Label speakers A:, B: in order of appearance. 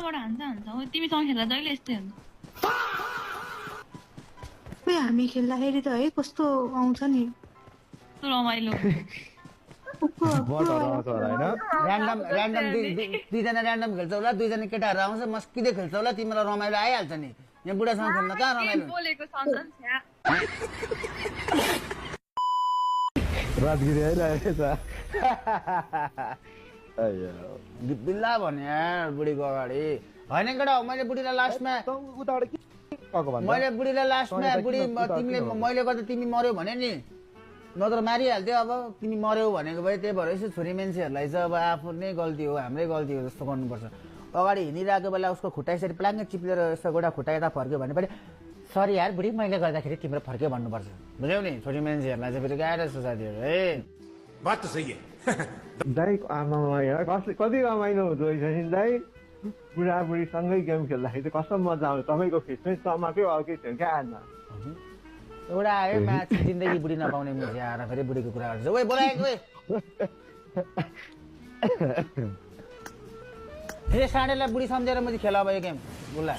A: कहाँबाट हान्छ ओ तिमीसँग खेल्दा जहिले यस्तै हुन्छ
B: खोइ हामी खेल्दाखेरि त है कस्तो आउँछ नि
A: कस्तो रमाइलो
C: बटहरू आउँछ होला होइन
D: ऱ्यान्डम दुईजना ऱ्यान्डम खेल्छ होला दुईजना केटाहरू आउँछ मस्किँदै खेल्छ होला तिमीलाई रमाइलो आइहाल्छ नि यहाँ बुढासँग खेल्न कहाँ रमाइलो
A: बोलेको सम्झन्छ छ्या
C: राजगिरी आइरहेको छ
D: बिल्ला भने यार बुढीको अगाडि होइन केटा मैले बुढीलाई लास्टमा
C: उताबाट के भएको भन्दा
D: मैले बुढीलाई लास्टमा बुढी तिमीले मैले गर्दा तिमी मर्यौ भने नि नत्र मारिहाल्थ्यो अब तिमी मर्यौ भनेको भए त्यही भएर यसो छोरी मान्छेहरूलाई चाहिँ अब आफ्नै गल्ती हो हाम्रै गल्ती हो जस्तो गर्नुपर्छ अगाडि हिँडिरहेको बेला उसको खुट्टा यसरी प्लाङ्गे चिप्लेर यस्तो गोडा खुट्टा यता फर्क्यो भने पनि सरी यार बुढी मैले गर्दाखेरि तिम्रो फर्क्यो भन्नुपर्छ बुझ्यौ नि छोरी मान्छेहरूलाई चाहिँ फेरि गाह्रो छ साथीहरू है
E: बात त सही है
C: दाइ आमामा यार कति रमाइलो हुँदो रहेछ नि दाइ बुढाबुढीसँगै गेम खेल्दाखेरि चाहिँ कस्तो मजा आउँछ तपाईँको फेसमै समाकै अर्कै थियो क्या आज
D: एउटा आयो म्याच जिन्दगी बुढी नपाउने मुझे आएर फेरि बुढीको कुरा गर्छ ओइ बोलाएको ओइ फेरि साँडेलाई बुढी सम्झेर मैले खेला अब यो गेम बोला